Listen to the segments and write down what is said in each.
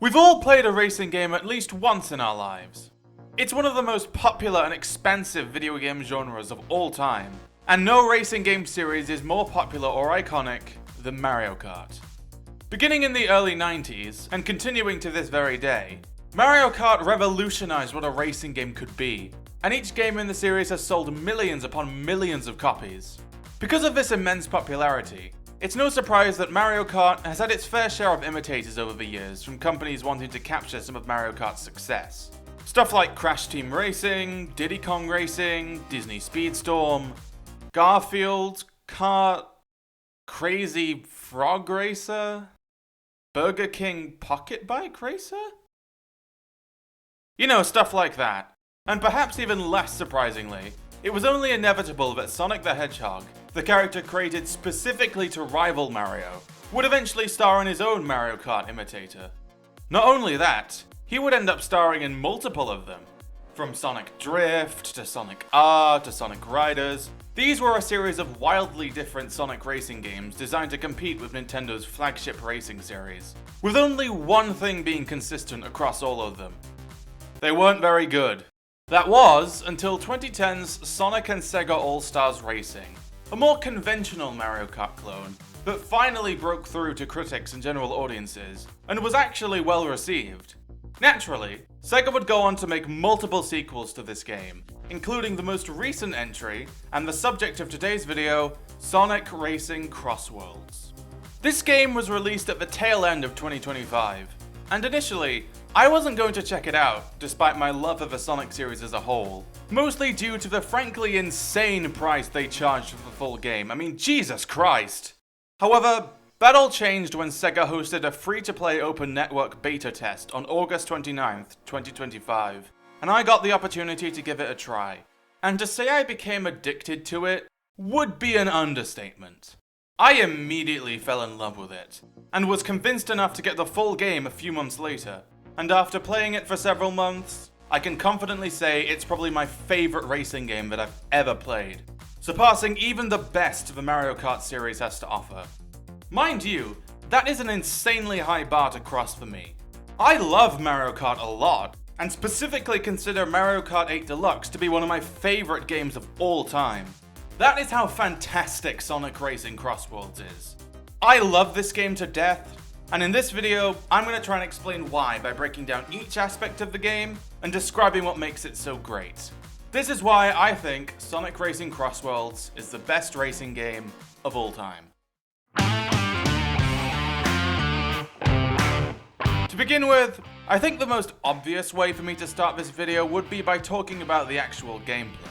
We've all played a racing game at least once in our lives. It's one of the most popular and expensive video game genres of all time, and no racing game series is more popular or iconic than Mario Kart. Beginning in the early 90s, and continuing to this very day, Mario Kart revolutionized what a racing game could be, and each game in the series has sold millions upon millions of copies. Because of this immense popularity, it's no surprise that Mario Kart has had its fair share of imitators over the years, from companies wanting to capture some of Mario Kart's success. Stuff like Crash Team Racing, Diddy Kong Racing, Disney Speedstorm, Garfield, Kart, Crazy Frog Racer, Burger King Pocket Bike Racer? You know, stuff like that. And perhaps even less surprisingly, it was only inevitable that Sonic the Hedgehog, the character created specifically to rival Mario, would eventually star in his own Mario Kart imitator. Not only that, he would end up starring in multiple of them. From Sonic Drift, to Sonic R, to Sonic Riders, these were a series of wildly different Sonic racing games designed to compete with Nintendo's flagship racing series, with only one thing being consistent across all of them. They weren't very good. That was until 2010's Sonic and Sega All-Stars Racing, a more conventional Mario Kart clone that finally broke through to critics and general audiences, and was actually well received. Naturally, Sega would go on to make multiple sequels to this game, including the most recent entry, and the subject of today's video, Sonic Racing CrossWorlds. This game was released at the tail end of 2025, and initially, I wasn't going to check it out, despite my love of the Sonic series as a whole, mostly due to the frankly insane price they charged for the full game. I mean, Jesus Christ! However, that all changed when Sega hosted a free-to-play open network beta test on August 29th, 2025, and I got the opportunity to give it a try. And to say I became addicted to it would be an understatement. I immediately fell in love with it, and was convinced enough to get the full game a few months later. And after playing it for several months, I can confidently say it's probably my favorite racing game that I've ever played, surpassing even the best the Mario Kart series has to offer. Mind you, that is an insanely high bar to cross for me. I love Mario Kart a lot, and specifically consider Mario Kart 8 Deluxe to be one of my favorite games of all time. That is how fantastic Sonic Racing CrossWorlds is. I love this game to death, and in this video, I'm going to try and explain why by breaking down each aspect of the game and describing what makes it so great. This is why I think Sonic Racing CrossWorlds is the best racing game of all time. To begin with, I think the most obvious way for me to start this video would be by talking about the actual gameplay.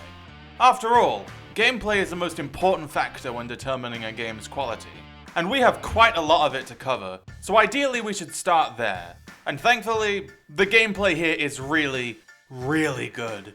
After all, gameplay is the most important factor when determining a game's quality. And we have quite a lot of it to cover, so ideally we should start there. And thankfully, the gameplay here is really, really good.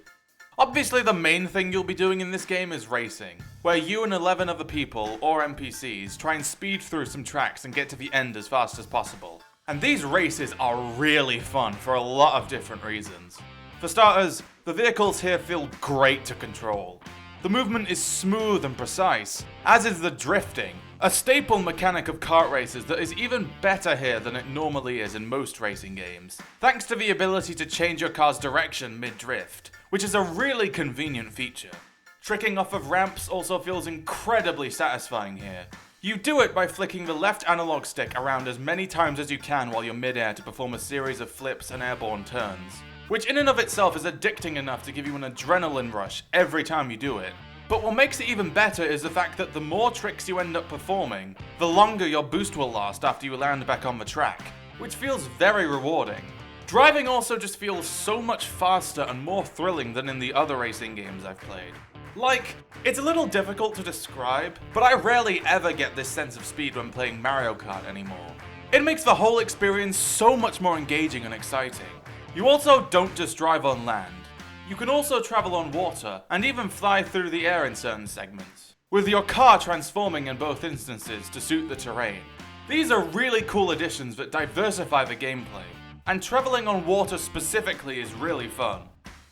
Obviously the main thing you'll be doing in this game is racing, where you and 11 other people, or NPCs, try and speed through some tracks and get to the end as fast as possible. And these races are really fun for a lot of different reasons. For starters, the vehicles here feel great to control. The movement is smooth and precise, as is the drifting, a staple mechanic of kart races that is even better here than it normally is in most racing games, thanks to the ability to change your car's direction mid-drift, which is a really convenient feature. Tricking off of ramps also feels incredibly satisfying here. You do it by flicking the left analog stick around as many times as you can while you're mid-air to perform a series of flips and airborne turns, which in and of itself is addicting enough to give you an adrenaline rush every time you do it. But what makes it even better is the fact that the more tricks you end up performing, the longer your boost will last after you land back on the track, which feels very rewarding. Driving also just feels so much faster and more thrilling than in the other racing games I've played. Like, it's a little difficult to describe, but I rarely ever get this sense of speed when playing Mario Kart anymore. It makes the whole experience so much more engaging and exciting. You also don't just drive on land. You can also travel on water, and even fly through the air in certain segments, with your car transforming in both instances to suit the terrain. These are really cool additions that diversify the gameplay, and traveling on water specifically is really fun.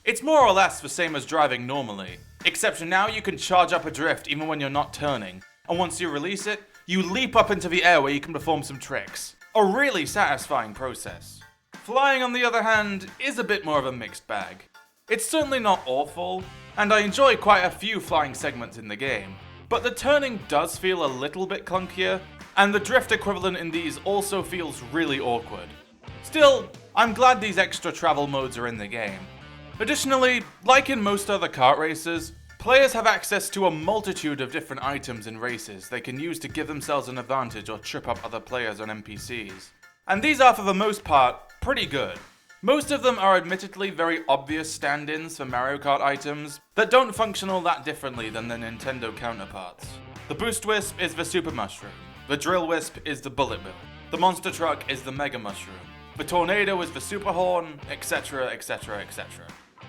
It's more or less the same as driving normally, except now you can charge up a drift even when you're not turning, and once you release it, you leap up into the air where you can perform some tricks. A really satisfying process. Flying, on the other hand, is a bit more of a mixed bag. It's certainly not awful, and I enjoy quite a few flying segments in the game, but the turning does feel a little bit clunkier, and the drift equivalent in these also feels really awkward. Still, I'm glad these extra travel modes are in the game. Additionally, like in most other kart races, players have access to a multitude of different items in races they can use to give themselves an advantage or trip up other players on NPCs. And these are, for the most part, pretty good. Most of them are admittedly very obvious stand-ins for Mario Kart items that don't function all that differently than their Nintendo counterparts. The Boost Wisp is the Super Mushroom, the Drill Wisp is the Bullet Bill, the Monster Truck is the Mega Mushroom, the Tornado is the Super Horn, etc, etc, etc.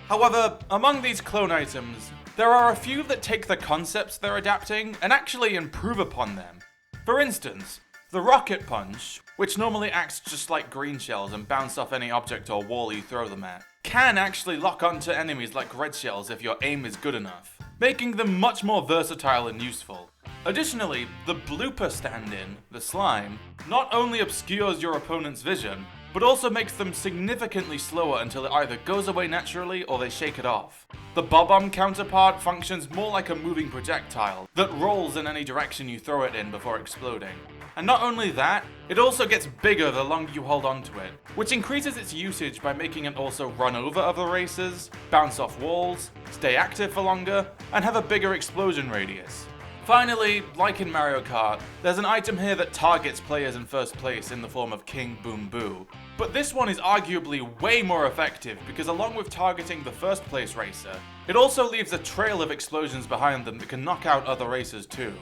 However, among these clone items, there are a few that take the concepts they're adapting and actually improve upon them. For instance, the Rocket Punch, which normally acts just like green shells and bounce off any object or wall you throw them at, can actually lock onto enemies like red shells if your aim is good enough, making them much more versatile and useful. Additionally, the blooper stand-in, the Slime, not only obscures your opponent's vision, but also makes them significantly slower until it either goes away naturally or they shake it off. The Bob-omb counterpart functions more like a moving projectile that rolls in any direction you throw it in before exploding. And not only that, it also gets bigger the longer you hold onto it, which increases its usage by making it also run over other races, bounce off walls, stay active for longer, and have a bigger explosion radius. Finally, like in Mario Kart, there's an item here that targets players in first place in the form of King Boom Boo. But this one is arguably way more effective because along with targeting the first place racer, it also leaves a trail of explosions behind them that can knock out other racers too.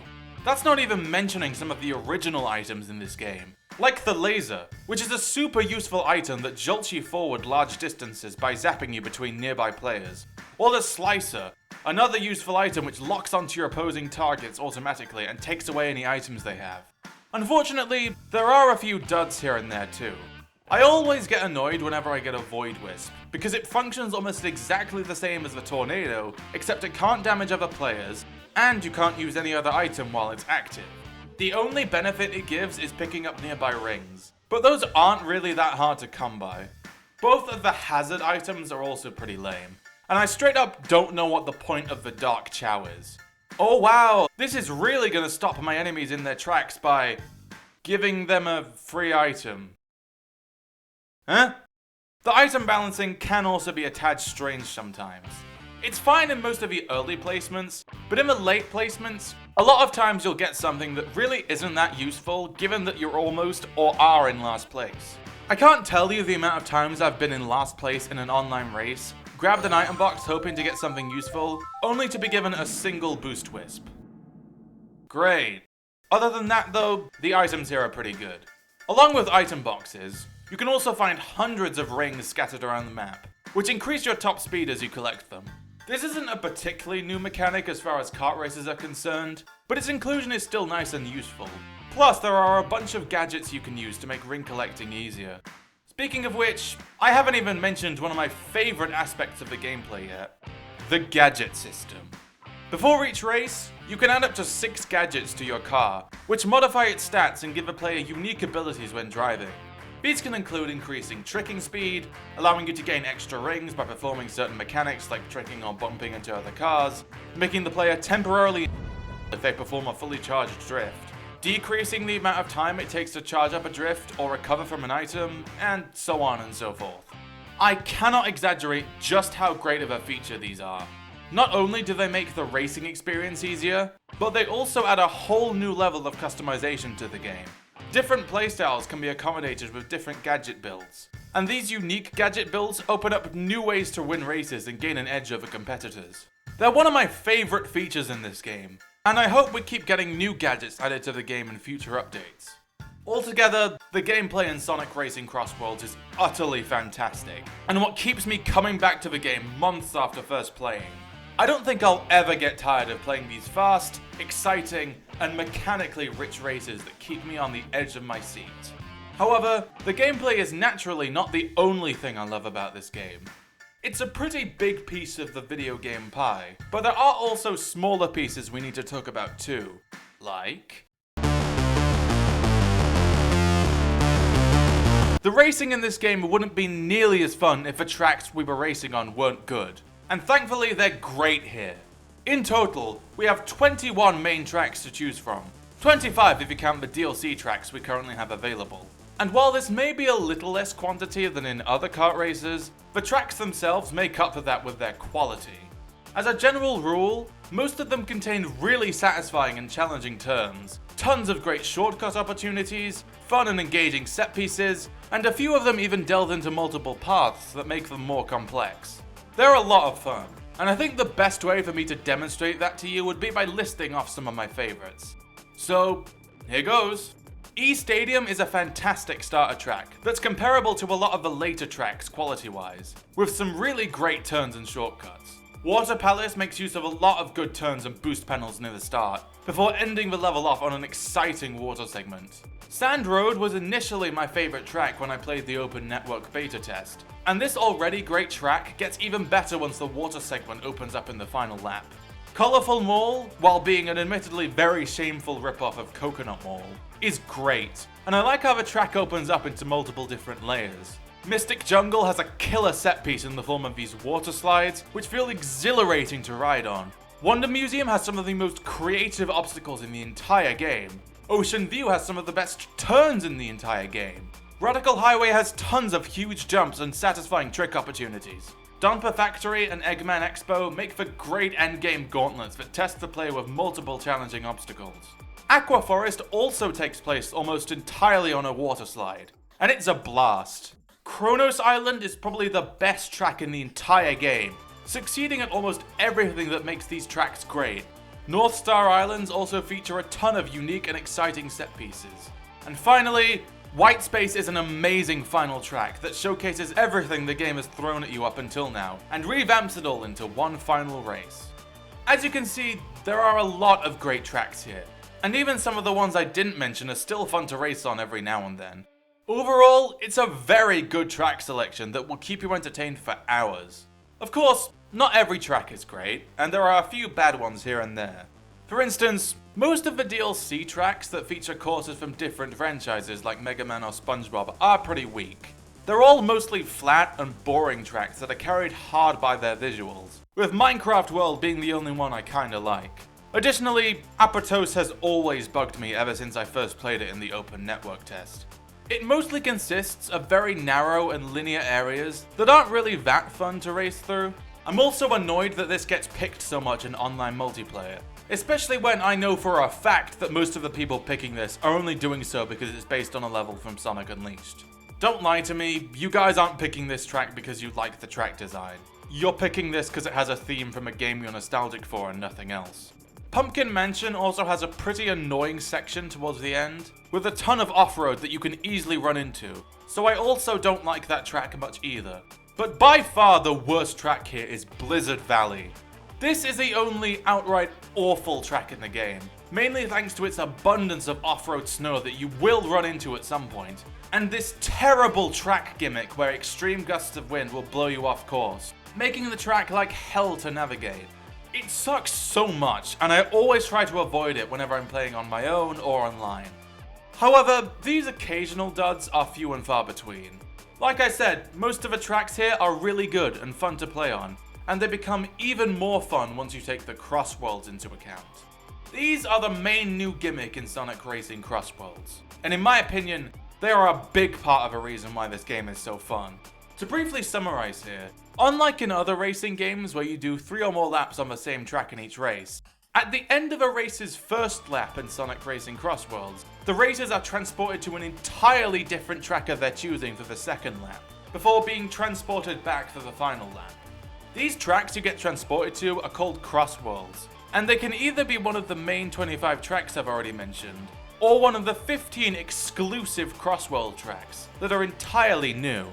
That's not even mentioning some of the original items in this game, like the laser, which is a super useful item that jolts you forward large distances by zapping you between nearby players, or the slicer, another useful item which locks onto your opposing targets automatically and takes away any items they have. Unfortunately, there are a few duds here and there too. I always get annoyed whenever I get a Void Wisp, because it functions almost exactly the same as the Tornado, except it can't damage other players, and you can't use any other item while it's active. The only benefit it gives is picking up nearby rings, but those aren't really that hard to come by. Both of the hazard items are also pretty lame, and I straight up don't know what the point of the Dark Chow is. Oh wow, this is really gonna stop my enemies in their tracks by giving them a free item. Huh? The item balancing can also be a tad strange sometimes. It's fine in most of the early placements, but in the late placements, a lot of times you'll get something that really isn't that useful given that you're almost or are in last place. I can't tell you the amount of times I've been in last place in an online race, grabbed an item box hoping to get something useful, only to be given a single Boost Wisp. Great. Other than that though, the items here are pretty good. Along with item boxes, you can also find hundreds of rings scattered around the map, which increase your top speed as you collect them. This isn't a particularly new mechanic as far as kart races are concerned, but its inclusion is still nice and useful. Plus, there are a bunch of gadgets you can use to make ring collecting easier. Speaking of which, I haven't even mentioned one of my favorite aspects of the gameplay yet: the gadget system. Before each race, you can add up to 6 gadgets to your car, which modify its stats and give a player unique abilities when driving. These can include increasing tricking speed, allowing you to gain extra rings by performing certain mechanics like tricking or bumping into other cars, making the player temporarily if they perform a fully charged drift, decreasing the amount of time it takes to charge up a drift or recover from an item, and so on and so forth. I cannot exaggerate just how great of a feature these are. Not only do they make the racing experience easier, but they also add a whole new level of customization to the game. Different playstyles can be accommodated with different gadget builds, and these unique gadget builds open up new ways to win races and gain an edge over competitors. They're one of my favourite features in this game, and I hope we keep getting new gadgets added to the game in future updates. Altogether, the gameplay in Sonic Racing CrossWorlds is utterly fantastic, and what keeps me coming back to the game months after first playing. I don't think I'll ever get tired of playing these fast, exciting, and mechanically rich races that keep me on the edge of my seat. However, the gameplay is naturally not the only thing I love about this game. It's a pretty big piece of the video game pie, but there are also smaller pieces we need to talk about too, like The racing in this game wouldn't be nearly as fun if the tracks we were racing on weren't good. And thankfully they're great here. In total, we have 21 main tracks to choose from. 25 if you count the DLC tracks we currently have available. And while this may be a little less quantity than in other kart races, the tracks themselves make up for that with their quality. As a general rule, most of them contain really satisfying and challenging turns, tons of great shortcut opportunities, fun and engaging set pieces, and a few of them even delve into multiple paths that make them more complex. They're a lot of fun, and I think the best way for me to demonstrate that to you would be by listing off some of my favorites. So, here goes. E-Stadium is a fantastic starter track that's comparable to a lot of the later tracks quality-wise, with some really great turns and shortcuts. Water Palace makes use of a lot of good turns and boost panels near the start, before ending the level off on an exciting water segment. Sand Road was initially my favourite track when I played the Open Network beta test, and this already great track gets even better once the water segment opens up in the final lap. Colourful Mall, while being an admittedly very shameful ripoff of Coconut Mall, is great, and I like how the track opens up into multiple different layers. Mystic Jungle has a killer set piece in the form of these water slides, which feel exhilarating to ride on. Wonder Museum has some of the most creative obstacles in the entire game. Ocean View has some of the best turns in the entire game. Radical Highway has tons of huge jumps and satisfying trick opportunities. Dumper Factory and Eggman Expo make for great endgame gauntlets that test the player with multiple challenging obstacles. Aqua Forest also takes place almost entirely on a water slide, and it's a blast. Kronos Island is probably the best track in the entire game, succeeding at almost everything that makes these tracks great. North Star Islands also feature a ton of unique and exciting set pieces. And finally, White Space is an amazing final track that showcases everything the game has thrown at you up until now, and revamps it all into one final race. As you can see, there are a lot of great tracks here, and even some of the ones I didn't mention are still fun to race on every now and then. Overall, it's a very good track selection that will keep you entertained for hours. Of course, not every track is great, and there are a few bad ones here and there. For instance, most of the DLC tracks that feature courses from different franchises like Mega Man or SpongeBob are pretty weak. They're all mostly flat and boring tracks that are carried hard by their visuals, with Minecraft World being the only one I kinda like. Additionally, Apatow has always bugged me ever since I first played it in the Open Network test. It mostly consists of very narrow and linear areas that aren't really that fun to race through. I'm also annoyed that this gets picked so much in online multiplayer, especially when I know for a fact that most of the people picking this are only doing so because it's based on a level from Sonic Unleashed. Don't lie to me, you guys aren't picking this track because you like the track design. You're picking this because it has a theme from a game you're nostalgic for and nothing else. Pumpkin Mansion also has a pretty annoying section towards the end, with a ton of off-road that you can easily run into, so I also don't like that track much either. But by far the worst track here is Blizzard Valley. This is the only outright awful track in the game, mainly thanks to its abundance of off-road snow that you will run into at some point, and this terrible track gimmick where extreme gusts of wind will blow you off course, making the track like hell to navigate. It sucks so much, and I always try to avoid it whenever I'm playing on my own or online. However, these occasional duds are few and far between. Like I said, most of the tracks here are really good and fun to play on, and they become even more fun once you take the CrossWorlds into account. These are the main new gimmick in Sonic Racing CrossWorlds, and in my opinion, they are a big part of a reason why this game is so fun. To briefly summarize here, unlike in other racing games where you do 3 or more laps on the same track in each race, at the end of a race's first lap in Sonic Racing CrossWorlds, the racers are transported to an entirely different track of their choosing for the second lap, before being transported back for the final lap. These tracks you get transported to are called CrossWorlds, and they can either be one of the main 25 tracks I've already mentioned, or one of the 15 exclusive CrossWorld tracks that are entirely new.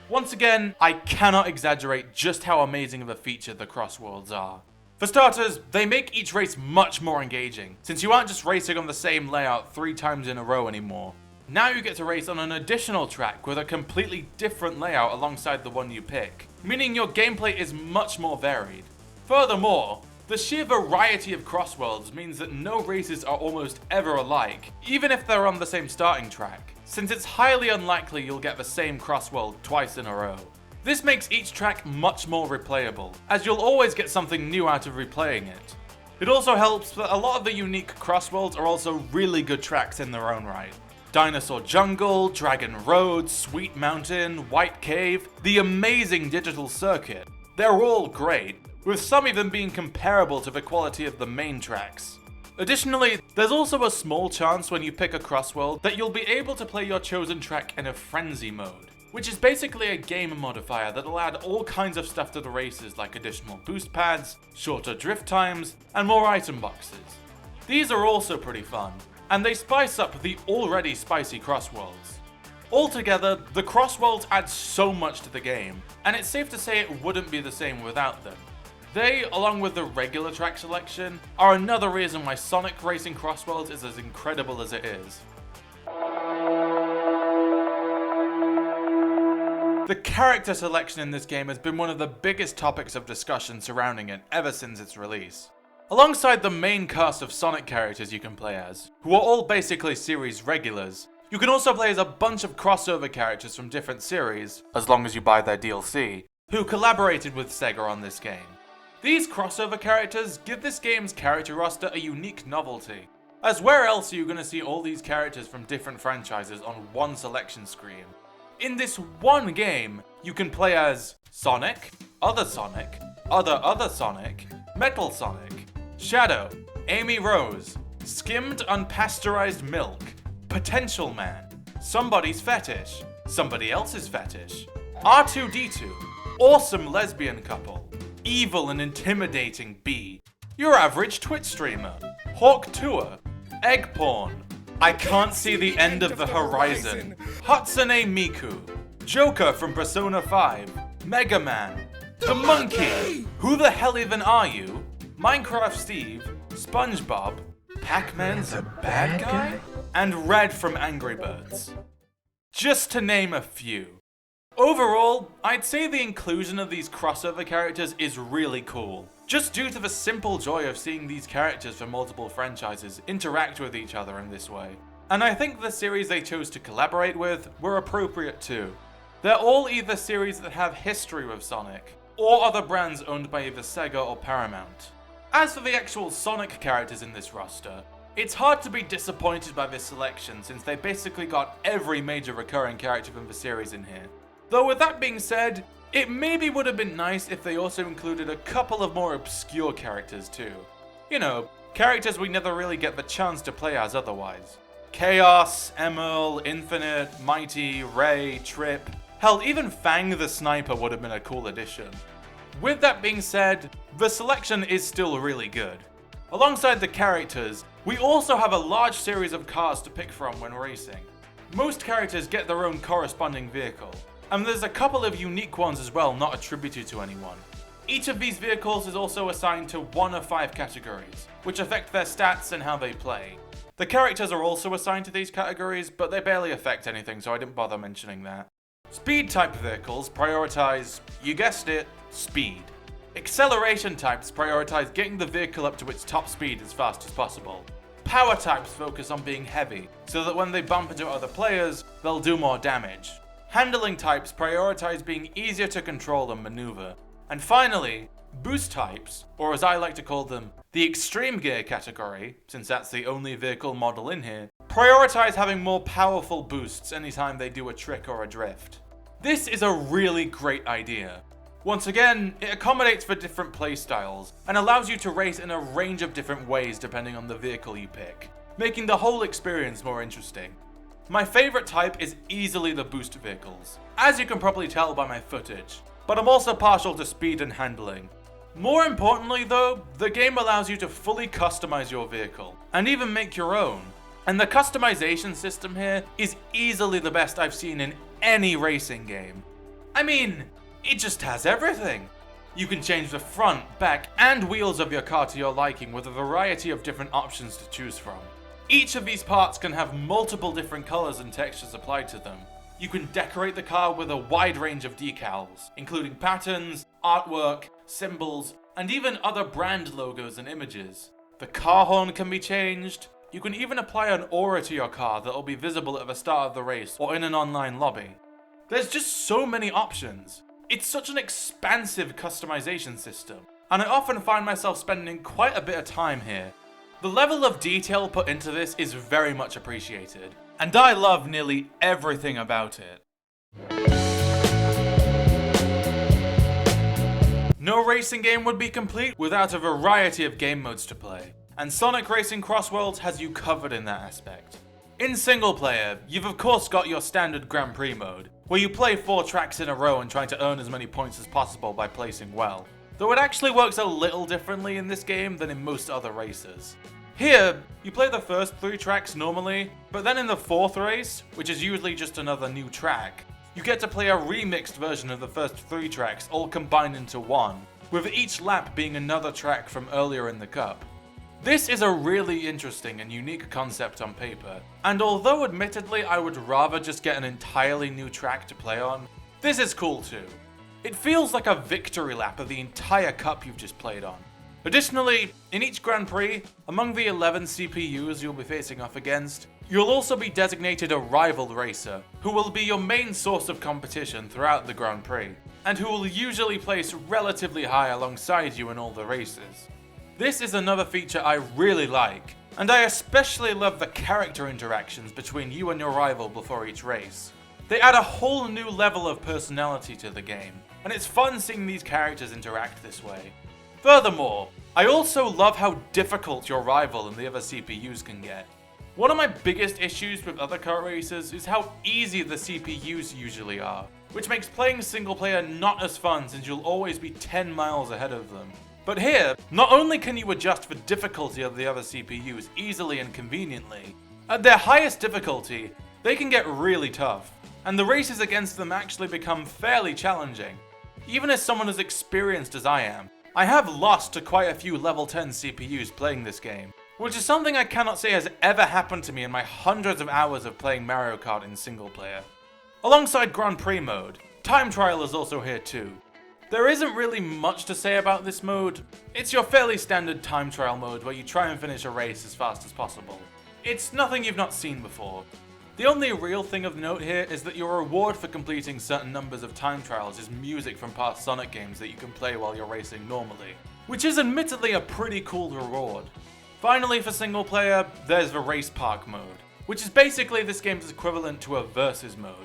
Once again, I cannot exaggerate just how amazing of a feature the CrossWorlds are. For starters, they make each race much more engaging, since you aren't just racing on the same layout 3 times in a row anymore. Now you get to race on an additional track with a completely different layout alongside the one you pick, meaning your gameplay is much more varied. Furthermore, the sheer variety of CrossWorlds means that no races are almost ever alike, even if they're on the same starting track. since it's highly unlikely you'll get the same CrossWorld twice in a row. This makes each track much more replayable, as you'll always get something new out of replaying it. It also helps that a lot of the unique CrossWorlds are also really good tracks in their own right. Dinosaur Jungle, Dragon Road, Sweet Mountain, White Cave, the amazing Digital Circuit. They're all great, with some even being comparable to the quality of the main tracks. Additionally, there's also a small chance when you pick a CrossWorld that you'll be able to play your chosen track in a frenzy mode, which is basically a game modifier that'll add all kinds of stuff to the races like additional boost pads, shorter drift times, and more item boxes. These are also pretty fun, and they spice up the already spicy CrossWorlds. Altogether, the CrossWorlds add so much to the game, and it's safe to say it wouldn't be the same without them. They, along with the regular track selection, are another reason why Sonic Racing CrossWorlds is as incredible as it is. The character selection in this game has been one of the biggest topics of discussion surrounding it ever since its release. Alongside the main cast of Sonic characters you can play as, who are all basically series regulars, you can also play as a bunch of crossover characters from different series, as long as you buy their DLC, who collaborated with Sega on this game. These crossover characters give this game's character roster a unique novelty, as where else are you going to see all these characters from different franchises on one selection screen? In this one game, you can play as Sonic, other Sonic, other Sonic, Metal Sonic, Shadow, Amy Rose, Skimmed Unpasteurized Milk, Potential Man, Somebody's Fetish, Somebody Else's Fetish, R2-D2, Awesome Lesbian Couple, Evil and Intimidating Bee, Your Average Twitch Streamer, Hawk Tour, Egg Porn, I Can't See the End of the Horizon, Hatsune Miku, Joker from Persona 5, Mega Man, The Monkey, Who the Hell Even Are You, Minecraft Steve, SpongeBob, Pac-Man's a Bad Guy, and Red from Angry Birds. Just to name a few. Overall, I'd say the inclusion of these crossover characters is really cool, just due to the simple joy of seeing these characters from multiple franchises interact with each other in this way. And I think the series they chose to collaborate with were appropriate too. They're all either series that have history with Sonic, or other brands owned by either Sega or Paramount. As for the actual Sonic characters in this roster, it's hard to be disappointed by this selection since they basically got every major recurring character from the series in here. Though with that being said, it maybe would have been nice if they also included a couple of more obscure characters too. You know, characters we never really get the chance to play as otherwise. Chaos, Emerl, Infinite, Mighty, Ray, Trip, hell, even Fang the Sniper would have been a cool addition. With that being said, the selection is still really good. Alongside the characters, we also have a large series of cars to pick from when racing. Most characters get their own corresponding vehicle, and there's a couple of unique ones as well not attributed to anyone. Each of these vehicles is also assigned to one of 5 categories, which affect their stats and how they play. The characters are also assigned to these categories, but they barely affect anything, so I didn't bother mentioning that. Speed type vehicles prioritize, you guessed it, speed. Acceleration types prioritize getting the vehicle up to its top speed as fast as possible. Power types focus on being heavy, so that when they bump into other players, they'll do more damage. Handling types prioritize being easier to control and maneuver. And finally, boost types, or as I like to call them, the extreme gear category, since that's the only vehicle model in here, prioritize having more powerful boosts anytime they do a trick or a drift. This is a really great idea. Once again, it accommodates for different playstyles, and allows you to race in a range of different ways depending on the vehicle you pick, making the whole experience more interesting. My favorite type is easily the boost vehicles, as you can probably tell by my footage, but I'm also partial to speed and handling. More importantly though, the game allows you to fully customize your vehicle, and even make your own. And the customization system here is easily the best I've seen in any racing game. I mean, it just has everything. You can change the front, back, and wheels of your car to your liking with a variety of different options to choose from. Each of these parts can have multiple different colors and textures applied to them. You can decorate the car with a wide range of decals, including patterns, artwork, symbols, and even other brand logos and images. The car horn can be changed. You can even apply an aura to your car that will be visible at the start of the race or in an online lobby. There's just so many options. It's such an expansive customization system, and I often find myself spending quite a bit of time here. The level of detail put into this is very much appreciated, and I love nearly everything about it. No racing game would be complete without a variety of game modes to play, and Sonic Racing CrossWorlds has you covered in that aspect. In single player, you've of course got your standard Grand Prix mode, where you play 4 tracks in a row and try to earn as many points as possible by placing well. Though it actually works a little differently in this game than in most other races. Here, you play the first 3 tracks normally, but then in the 4th race, which is usually just another new track, you get to play a remixed version of the first 3 tracks all combined into one, with each lap being another track from earlier in the cup. This is a really interesting and unique concept on paper, and although admittedly I would rather just get an entirely new track to play on, this is cool too. It feels like a victory lap of the entire cup you've just played on. Additionally, in each Grand Prix, among the 11 CPUs you'll be facing off against, you'll also be designated a rival racer, who will be your main source of competition throughout the Grand Prix, and who will usually place relatively high alongside you in all the races. This is another feature I really like, and I especially love the character interactions between you and your rival before each race. They add a whole new level of personality to the game, and it's fun seeing these characters interact this way. Furthermore, I also love how difficult your rival and the other CPUs can get. One of my biggest issues with other kart races is how easy the CPUs usually are, which makes playing single player not as fun since you'll always be 10 miles ahead of them. But here, not only can you adjust the difficulty of the other CPUs easily and conveniently, at their highest difficulty, they can get really tough, and the races against them actually become fairly challenging. Even as someone as experienced as I am, I have lost to quite a few level 10 CPUs playing this game, which is something I cannot say has ever happened to me in my hundreds of hours of playing Mario Kart in single player. Alongside Grand Prix mode, Time Trial is also here too. There isn't really much to say about this mode. It's your fairly standard time trial mode where you try and finish a race as fast as possible. It's nothing you've not seen before. The only real thing of note here is that your reward for completing certain numbers of time trials is music from past Sonic games that you can play while you're racing normally, which is admittedly a pretty cool reward. Finally, for single player, there's the Race Park mode, which is basically this game's equivalent to a versus mode.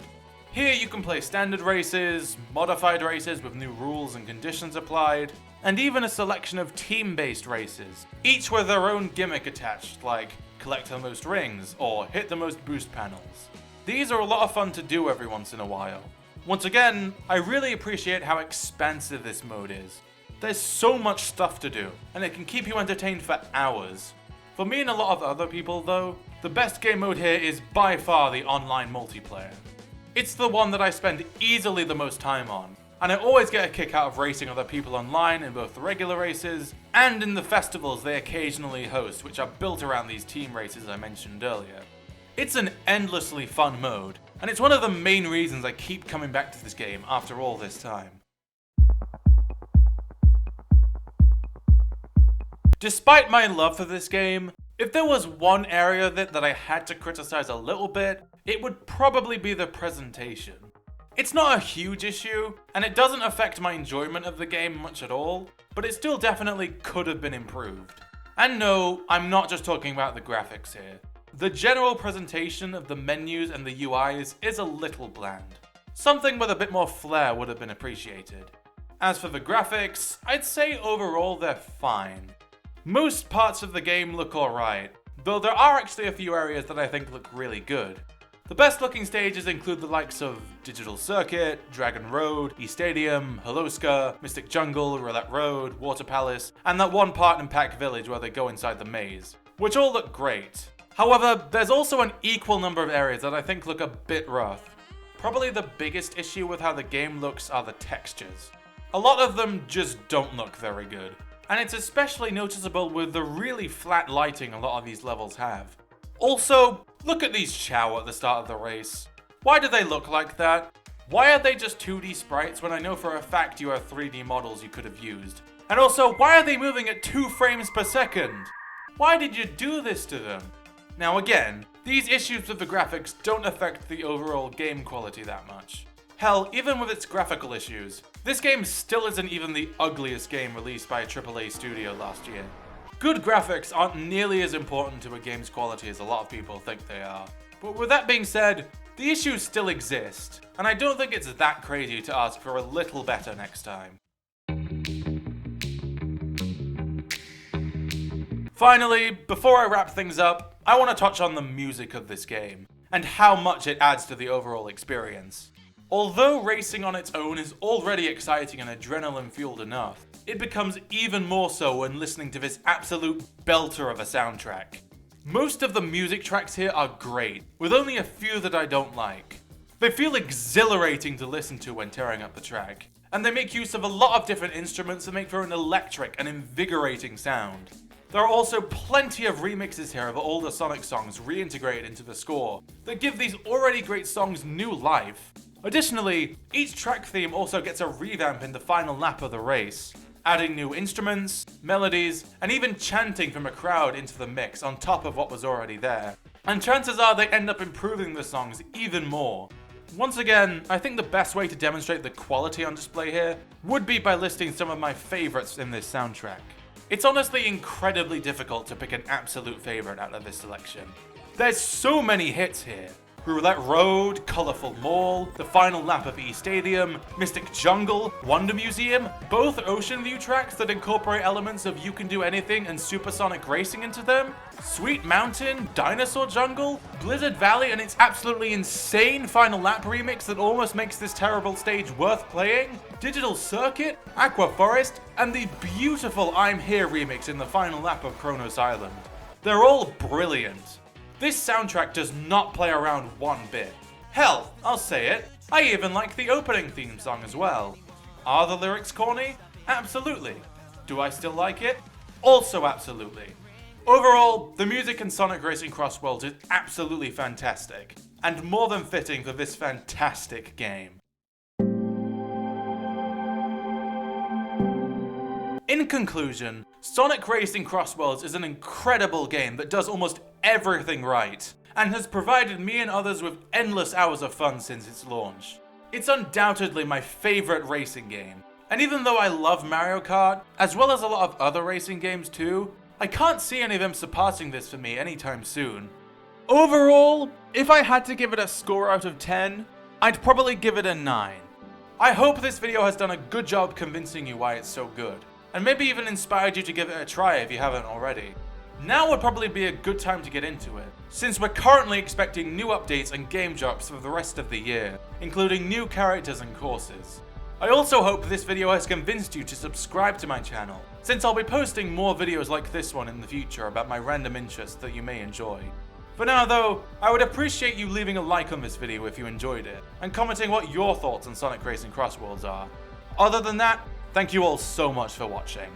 Here you can play standard races, modified races with new rules and conditions applied, and even a selection of team-based races, each with their own gimmick attached, like collect the most rings or hit the most boost panels. These are a lot of fun to do every once in a while. Once again, I really appreciate how expansive this mode is. There's so much stuff to do, and it can keep you entertained for hours. For me and a lot of other people though, the best game mode here is by far the online multiplayer. It's the one that I spend easily the most time on, and I always get a kick out of racing other people online in both the regular races and in the festivals they occasionally host, which are built around these team races I mentioned earlier. It's an endlessly fun mode, and it's one of the main reasons I keep coming back to this game after all this time. Despite my love for this game, if there was one area of it that I had to criticize a little bit, it would probably be the presentation. It's not a huge issue, and it doesn't affect my enjoyment of the game much at all, but it still definitely could have been improved. And no, I'm not just talking about the graphics here. The general presentation of the menus and the UIs is a little bland. Something with a bit more flair would have been appreciated. As for the graphics, I'd say overall they're fine. Most parts of the game look alright, though there are actually a few areas that I think look really good. The best looking stages include the likes of Digital Circuit, Dragon Road, E-Stadium, Holoska, Mystic Jungle, Roulette Road, Water Palace, and that one part in Pack Village where they go inside the maze, which all look great. However, there's also an equal number of areas that I think look a bit rough. Probably the biggest issue with how the game looks are the textures. A lot of them just don't look very good, and it's especially noticeable with the really flat lighting a lot of these levels have. Also, look at these Chow at the start of the race. Why do they look like that? Why are they just 2D sprites when I know for a fact you have 3D models you could have used? And also, why are they moving at 2 frames per second? Why did you do this to them? Now again, these issues with the graphics don't affect the overall game quality that much. Hell, even with its graphical issues, this game still isn't even the ugliest game released by a AAA studio last year. Good graphics aren't nearly as important to a game's quality as a lot of people think they are. But with that being said, the issues still exist, and I don't think it's that crazy to ask for a little better next time. Finally, before I wrap things up, I want to touch on the music of this game, and how much it adds to the overall experience. Although racing on its own is already exciting and adrenaline-fueled enough, it becomes even more so when listening to this absolute belter of a soundtrack. Most of the music tracks here are great, with only a few that I don't like. They feel exhilarating to listen to when tearing up the track, and they make use of a lot of different instruments that make for an electric and invigorating sound. There are also plenty of remixes here of older Sonic songs reintegrated into the score that give these already great songs new life. Additionally, each track theme also gets a revamp in the final lap of the race, adding new instruments, melodies, and even chanting from a crowd into the mix on top of what was already there. And chances are they end up improving the songs even more. Once again, I think the best way to demonstrate the quality on display here would be by listing some of my favorites in this soundtrack. It's honestly incredibly difficult to pick an absolute favorite out of this selection. There's so many hits here. Roulette Road, Colorful Mall, the final lap of E Stadium, Mystic Jungle, Wonder Museum, both Ocean View tracks that incorporate elements of You Can Do Anything and Supersonic Racing into them, Sweet Mountain, Dinosaur Jungle, Blizzard Valley and its absolutely insane final lap remix that almost makes this terrible stage worth playing, Digital Circuit, Aqua Forest, and the beautiful I'm Here remix in the final lap of Kronos Island. They're all brilliant. This soundtrack does not play around one bit. Hell, I'll say it, I even like the opening theme song as well. Are the lyrics corny? Absolutely. Do I still like it? Also absolutely. Overall, the music in Sonic Racing CrossWorlds is absolutely fantastic, and more than fitting for this fantastic game. In conclusion, Sonic Racing CrossWorlds is an incredible game that does almost everything right, and has provided me and others with endless hours of fun since its launch. It's undoubtedly my favorite racing game, and even though I love Mario Kart, as well as a lot of other racing games too, I can't see any of them surpassing this for me anytime soon. Overall, if I had to give it a score out of 10, I'd probably give it a 9. I hope this video has done a good job convincing you why it's so good, and maybe even inspired you to give it a try if you haven't already. Now would probably be a good time to get into it, since we're currently expecting new updates and game drops for the rest of the year, including new characters and courses. I also hope this video has convinced you to subscribe to my channel, since I'll be posting more videos like this one in the future about my random interests that you may enjoy. For now though, I would appreciate you leaving a like on this video if you enjoyed it, and commenting what your thoughts on Sonic Racing CrossWorlds are. Other than that, thank you all so much for watching.